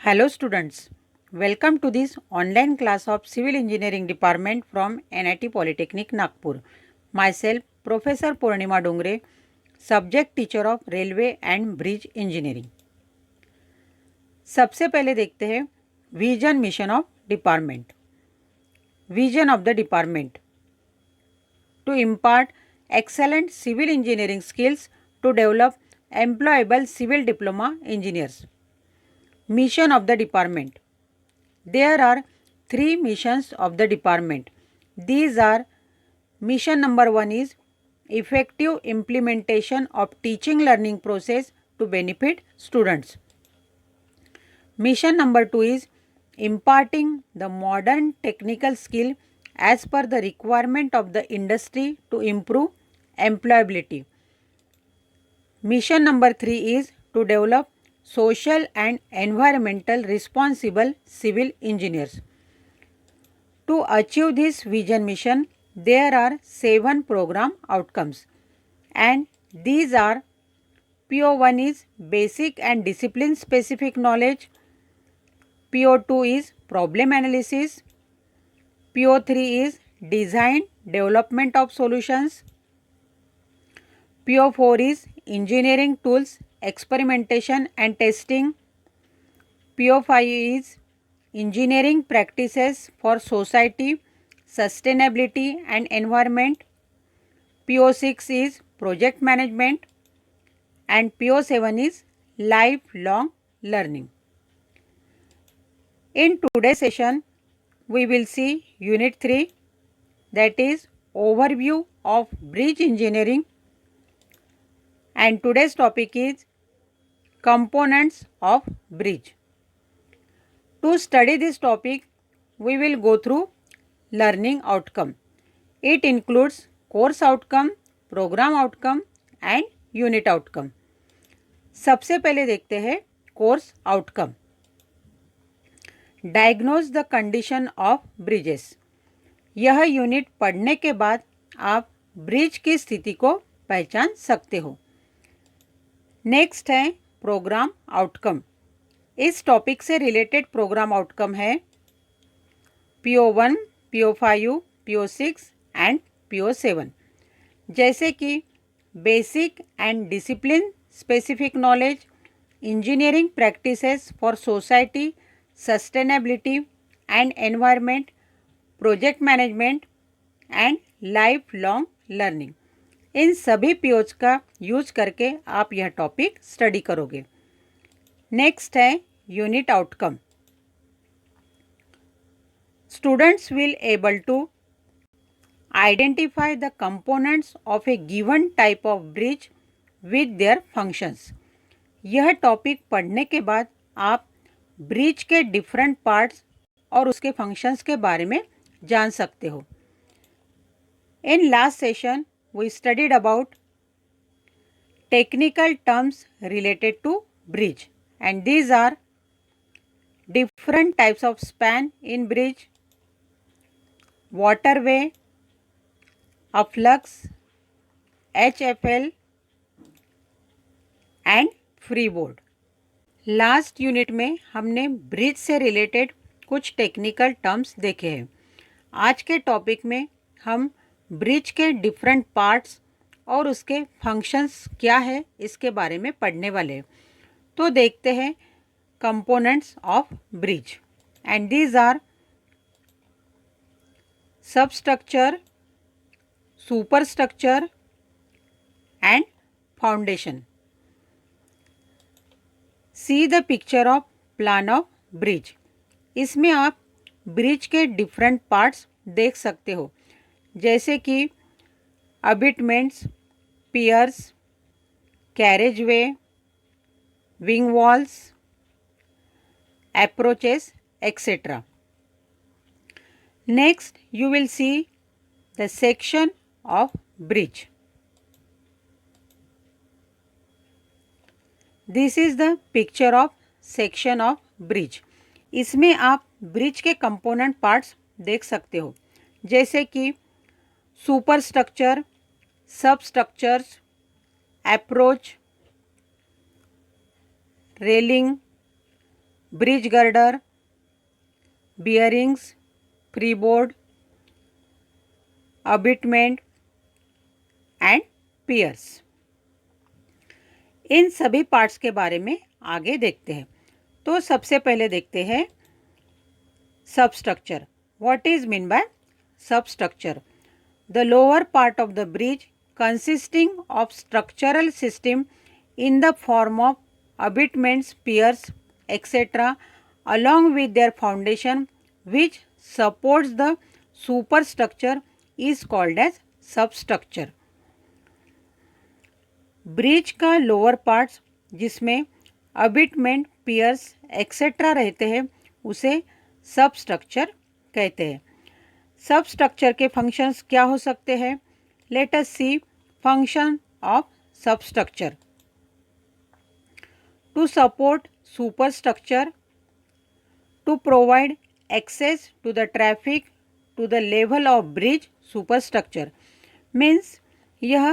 Hello students, welcome to this online class of Civil Engineering Department from NIT Polytechnic Nagpur. Myself Professor Purnima Dongre, Subject Teacher of Railway and Bridge Engineering. सबसे पहले देखते हैं vision mission of department. Vision of the department to impart excellent civil engineering skills to develop employable civil diploma engineers. Mission of the department. There are 3 missions of the department. These are: mission number 1 is effective implementation of teaching learning process to benefit students. Mission number 2 is imparting the modern technical skill as per the requirement of the industry to improve employability. Mission number 3 is to develop social and environmental responsible civil engineers. To achieve this vision mission, there are 7 program outcomes, and these are: PO1 is basic and discipline specific knowledge, PO2 is problem analysis, PO3 is design development of solutions, PO4 is engineering tools experimentation and testing, PO5 is engineering practices for society, sustainability and environment, PO6 is project management, and PO7 is lifelong learning. In today's session, we will see Unit 3, that is Overview of Bridge Engineering, and today's topic is Components of Bridge. To study this topic, we will go through learning outcome. It includes course outcome, program outcome and unit outcome. सबसे पहले देखते हैं course outcome. Diagnose the condition of bridges. यह unit पढ़ने के बाद आप bridge की स्थिति को पहचान सकते हो. नेक्स्ट है प्रोग्राम आउटकम. इस टॉपिक से रिलेटेड प्रोग्राम आउटकम है PO1, PO5, PO6 and PO7, जैसे कि basic and discipline specific knowledge, engineering practices for society, sustainability and environment, project management and life long learning. इन सभी POs का use करके आप यह टॉपिक स्टडी करोगे. नेक्स्ट है unit outcome. Students will able to identify the components of a given type of bridge with their functions. यह topic पढ़ने के बाद आप ब्रिज के डिफरेंट पार्ट्स और उसके फंक्शंस के बारे में जान सकते हो. In last session we studied about technical terms related to bridge, and these are different types of span in bridge, waterway, afflux, HFL and freeboard. Last unit में हमने ब्रिज से रिलेटेड कुछ टेक्निकल टर्म्स देखे हैं. आज के topic में हम ब्रिज के डिफरेंट पार्ट्स और उसके फंक्शंस क्या है इसके बारे में पढ़ने वाले हैं. तो देखते हैं components of bridge, and these are substructure, superstructure and foundation. See the picture of plan of bridge. इसमें आप ब्रिज के डिफरेंट पार्ट्स देख सकते हो, जैसे कि abutments, piers, carriageway, wing walls, approaches etcetera. Next you will see the section of bridge. This is the picture of section of bridge. इसमें आप ब्रिज के कंपोनेंट पार्ट्स देख सकते हो, जैसे कि super structure, sub structures, approach, railing, bridge girder, bearings, freeboard, abutment and piers. इन सभी पार्ट्स के बारे में आगे देखते हैं। तो सबसे पहले देखते हैं substructure. What is mean by substructure? The lower part of the bridge consisting of structural system in the form of abutments, piers, etc. along with their foundation which supports the superstructure is called as substructure. Bridge का lower parts जिसमें abetment, piers etcetera रहते हैं उसे substructure कहते हैं। Substructure के functions क्या हो सकते हैं? Let us see function of substructure. To support superstructure, to provide access to the traffic to the level of bridge superstructure means यह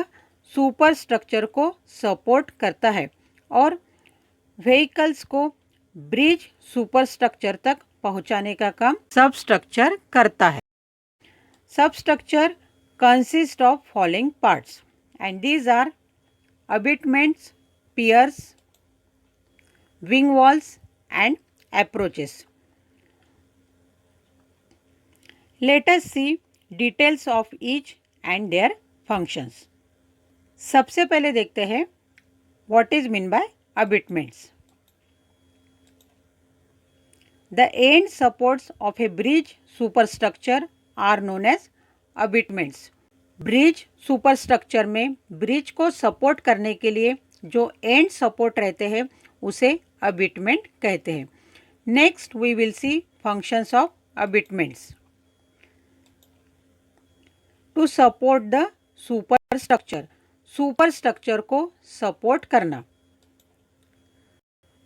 superstructure को support करता है और vehicles को bridge superstructure तक पहुंचाने का काम substructure करता है। Substructure consists of following parts and these are abutments, piers, wing walls and approaches. Let us see details of each and their functions. सबसे पहले देखते हैं what is mean by abutments. The end supports of a bridge superstructure are known as abutments. Bridge superstructure में bridge को support करने के लिए जो एंड सपोर्ट रहते हैं उसे अबिटमेंट कहते हैं। Next we will see functions of abutments. To support the superstructure, superstructure को सपोर्ट करना।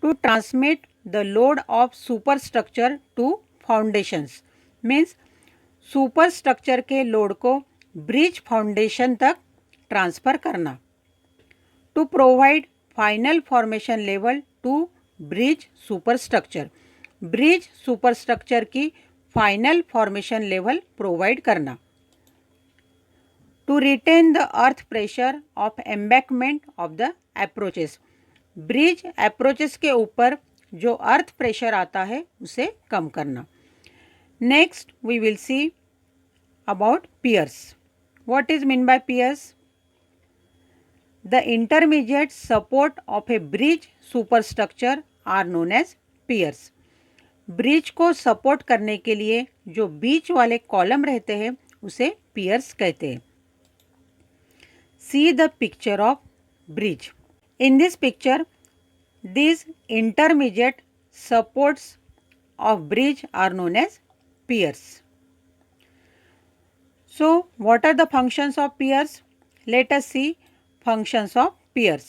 To transmit the load of superstructure to foundations means superstructure के लोड को ब्रिज फाउंडेशन तक ट्रांसफ़र करना। To provide final formation level to bridge superstructure, bridge superstructure की final formation level provide करना। To retain the earth pressure of embankment of the approaches, bridge approaches के ऊपर जो earth pressure आता है उसे कम करना। Next we will see about piers. What is mean by piers? The intermediate support of a bridge superstructure are known as piers. Bridge को support करने के लिए जो बीच वाले कॉलम रहते हैं उसे पियर्स कहते हैं। See the picture of bridge. In this picture, these intermediate supports of bridge are known as piers. So, what are the functions of piers? Let us see functions of piers.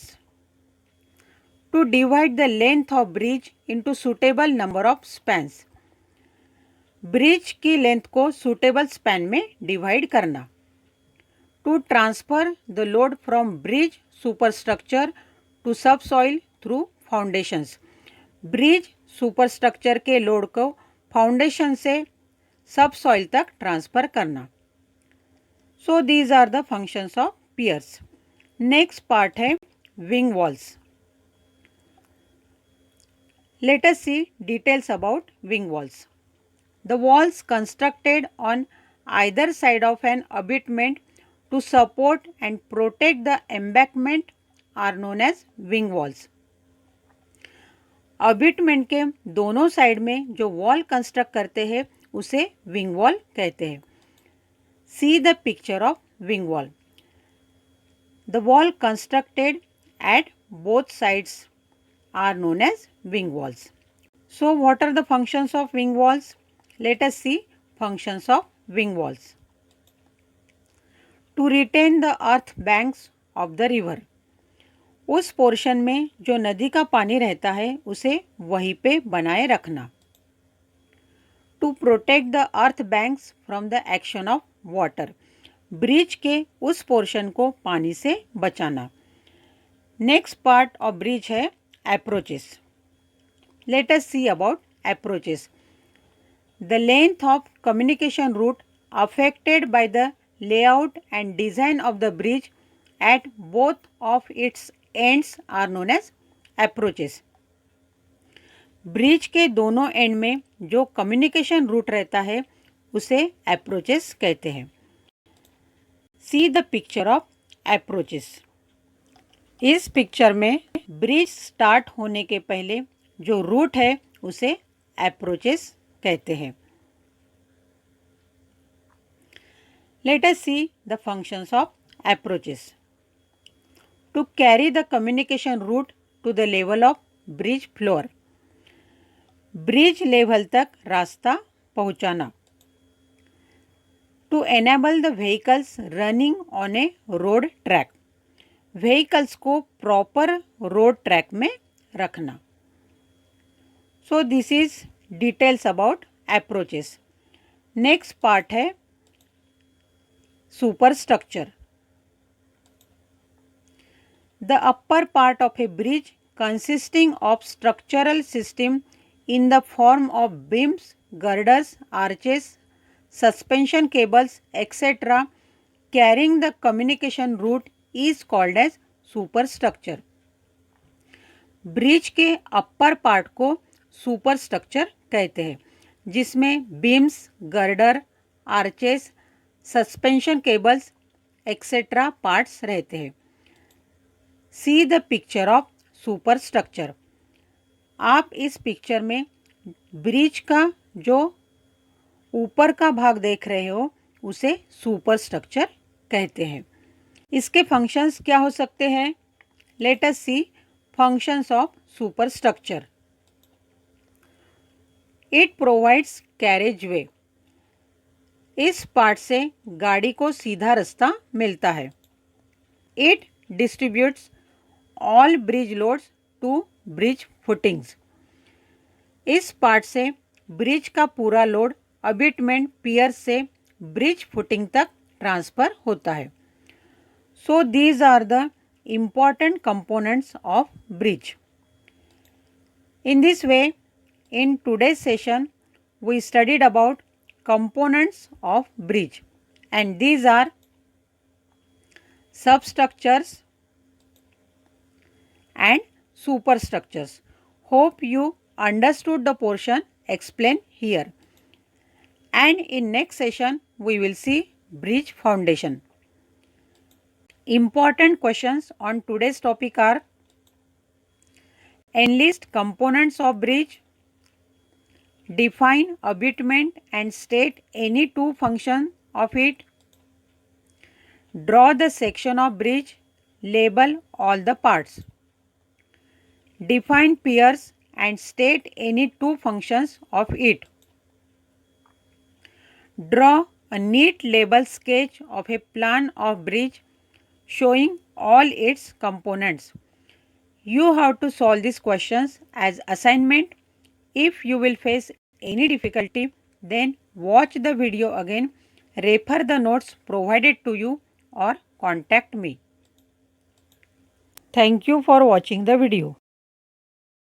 To divide the length of bridge into suitable number of spans. Bridge की length को suitable span में divide करना। To transfer the load from bridge superstructure to subsoil through foundations, bridge superstructure के load को foundation से subsoil तक transfer करना। So these are the functions of piers. Next part है wing walls. Let us see details about wing walls. The walls constructed on either side of an abutment to support and protect the embankment are known as wing walls. Abetment के दोनों side में जो wall construct करते हैं उसे wing wall कहते हैं। See the picture of wing wall. The wall constructed at both sides are known as wing walls. So what are the functions of wing walls? Let us see functions of wing walls. To retain the earth banks of the river. उस portion में जो नदी का पानी रहता है उसे वहीं पे बनाए रखना। To protect the earth banks from the action of water. Bridge के उस पोर्शन को पानी से बचाना। नेक्स्ट पार्ट ऑफ ब्रिज है approaches. Let us see about approaches. The length of communication route affected by the layout and design of the bridge at both of its ends are known as approaches. Bridge के दोनों and में जो communication root रहता है उसे approaches कहते हैं. सी the picture of approaches. इस पिक्चर में ब्रिज स्टार्ट होने के पहले जो रूट है उसे अप्रोचेस कहते हैं. Let us see the functions of approaches. To carry the communication route to the level of bridge floor. Bridge level तक रास्ता पहुंचाना. To enable the vehicles running on a road track. Vehicles को proper road track में रखना. So this is details about approaches. Next part है super structure. The upper part of a bridge consisting of structural system in the form of beams, girders, arches, suspension cables, etc. carrying the communication route is called as superstructure. Bridge के upper part को super structure कहते हैं जिसमें beams, girder, arches, suspension cables etcetera parts रहते हैं. सी the picture of super structure. आप इस picture में ब्रिज का जो ऊपर का भाग देख रहे हो उसे सुपर स्ट्रक्चर कहते हैं. इसके फंक्शंस क्या हो सकते हैं? Let us see functions of superstructure. It provides carriageway. इस पार्ट से गाड़ी को सीधा रास्ता मिलता है. It distributes all bridge loads to bridge footings. इस पार्ट से ब्रिज का पूरा लोड अबिटमेंट पियर से ब्रिज फुटिंग तक ट्रांसफ़र होता है. So these are the important components of bridge. In this way in today's session we studied about components of bridge and these are substructures and superstructures. Hope you understood the portion explained here, and in next session we will see bridge foundation. Important questions on today's topic are: enlist components of bridge, define abutment and state any two functions of it, draw the section of bridge, label all the parts, define piers and state any two functions of it, draw a neat label sketch of a plan of bridge showing all its components. You have to solve these questions as assignment. If you will face any difficulty, then watch the video again, refer the notes provided to you or contact me. Thank you for watching the video.